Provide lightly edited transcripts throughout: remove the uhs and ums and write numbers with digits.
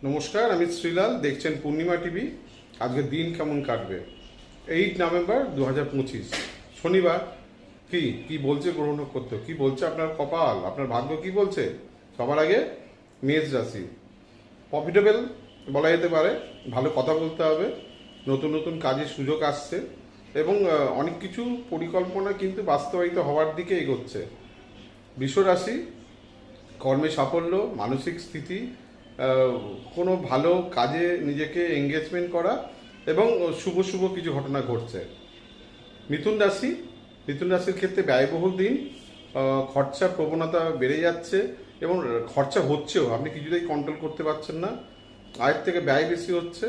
নমস্কার, আমি শ্রীলাল। দেখছেন পূর্ণিমা টিভি। আজকের দিন কেমন কাটবে? 8 নভেম্বর 2025 শনিবার। কি কি বলছে গ্রহ নক্ষত্র, কি বলছে আপনার কপাল, আপনার ভাগ্য কি বলছে? সবার আগে মেষ রাশি। প্রফিটেবল বলা যেতে পারে, ভালো কথা বলতে হবে, নতুন নতুন কাজের সুযোগ আসছে এবং অনেক কিছু পরিকল্পনা কিন্তু বাস্তবায়িত হওয়ার দিকে এগোচ্ছে। বৃষ রাশি, কর্মে সাফল্য, মানসিক স্থিতি, কোনো ভালো কাজে নিজেকে এঙ্গেজমেন্ট করা এবং শুভ শুভ কিছু ঘটনা ঘটছে। মিথুন রাশি, মিথুন রাশির ক্ষেত্রে ব্যয়বহুল দিন, খরচার প্রবণতা বেড়ে যাচ্ছে এবং খরচা হচ্ছেও, আপনি কিছুতেই কন্ট্রোল করতে পারছেন না। আয়ের থেকে ব্যয় বেশি হচ্ছে,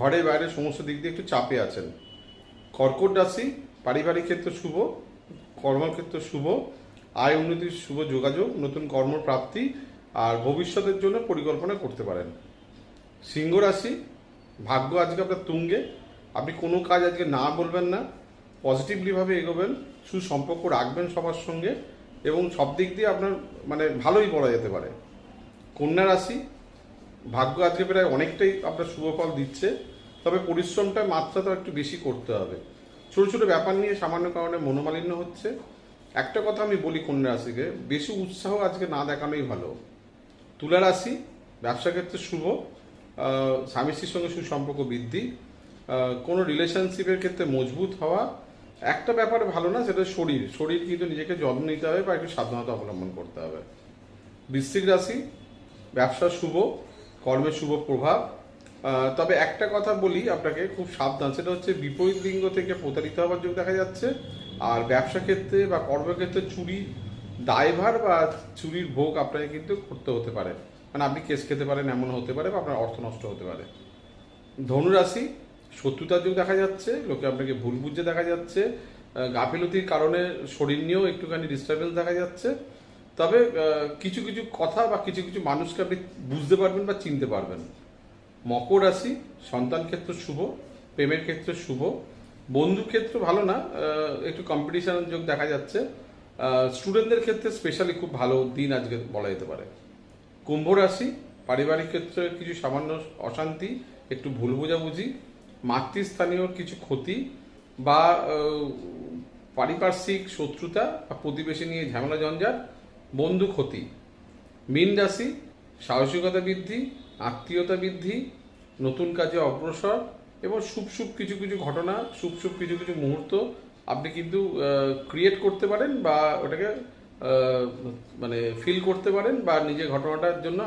ঘরে বাইরে সমস্ত দিক দিয়ে একটু চাপে আছেন। কর্কট রাশি, পারিবারিক ক্ষেত্র শুভ, কর্মক্ষেত্র শুভ, আয় উন্নতির শুভ যোগাযোগ, নতুন কর্মপ্রাপ্তি আর ভবিষ্যতের জন্য পরিকল্পনা করতে পারেন। সিংহ রাশি, ভাগ্য আজকে আপনার তুঙ্গে, আপনি কোনো কাজ আজকে না বলবেন না, পজিটিভলিভাবে এগোবেন, সুসম্পর্ক রাখবেন সবার সঙ্গে এবং সব দিক দিয়ে আপনার ভালোই বলা যেতে পারে। কন্যা রাশি, ভাগ্য আজকে প্রায় অনেকটাই আপনার শুভ ফল দিচ্ছে, তবে পরিশ্রমটা মাত্রাটা একটু বেশি করতে হবে। ছোটো ছোটো ব্যাপার নিয়ে সামান্য কারণে মনোমালিন্য হচ্ছে। একটা কথা আমি বলি কন্যা রাশিকে, বেশি উৎসাহ আজকে না দেখানোই ভালো। তুলা রাশি, ব্যবসা ক্ষেত্রে শুভ, স্বামী স্ত্রীর সঙ্গে সুসম্পর্ক বৃদ্ধি, কোনো রিলেশনশিপের ক্ষেত্রে মজবুত হওয়া। একটা ব্যাপারে ভালো না, সেটা শরীর শরীর কিন্তু নিজেকে যত্ন নিতে হবে বা একটু সাবধানতা অবলম্বন করতে হবে। বৃশ্চিক রাশি, ব্যবসা শুভ, কর্মের শুভ প্রভাব, তবে একটা কথা বলি আপনাকে, খুব সাবধান, সেটা হচ্ছে বিপরীত লিঙ্গ থেকে প্রতারিত হওয়ার যোগ দেখা যাচ্ছে। আর ব্যবসা ক্ষেত্রে বা কর্মক্ষেত্রে চুরি দায়ভার বা চুরির ভোগ আপনাকে কিন্তু করতে হতে পারে, আপনি কেস খেতে পারেন, এমন হতে পারে, বা আপনার অর্থ নষ্ট হতে পারে। ধনুরাশি, শত্রুতার যোগ দেখা যাচ্ছে, লোকে আপনাকে ভুল বুঝে দেখা যাচ্ছে, গাফিলতির কারণে শরীর নিয়েও একটুখানি ডিস্টারবেন্স দেখা যাচ্ছে। তবে কিছু কিছু কথা বা কিছু কিছু মানুষকে আপনি বুঝতে পারবেন বা চিনতে পারবেন। মকর রাশি, সন্তান ক্ষেত্র শুভ, প্রেমের ক্ষেত্রে শুভ, বন্ধু ক্ষেত্র ভালো না, একটু কম্পিটিশনের যোগ দেখা যাচ্ছে। স্টুডেন্টদের ক্ষেত্রে স্পেশালি খুব ভালো দিন আজকে বলা যেতে পারে। কুম্ভ রাশি, পারিবারিক ক্ষেত্রে কিছু সামান্য অশান্তি, একটু ভুল বোঝাবুঝি, মাতৃস্থানীয় কিছু ক্ষতি বা পারিপার্শ্বিক শত্রুতা বা প্রতিবেশী নিয়ে ঝামেলা ঝঞ্ঝাট, বন্ধু ক্ষতি। মীন রাশি, সাহসিকতা বৃদ্ধি, আত্মীয়তা বৃদ্ধি, নতুন কাজে অগ্রসর এবং শুভ শুভ কিছু কিছু ঘটনা, শুভ শুভ কিছু কিছু মুহূর্ত আপনি কিন্তু ক্রিয়েট করতে পারেন বা ওটাকে ফিল করতে পারেন বা নিজের ঘটনাটার জন্য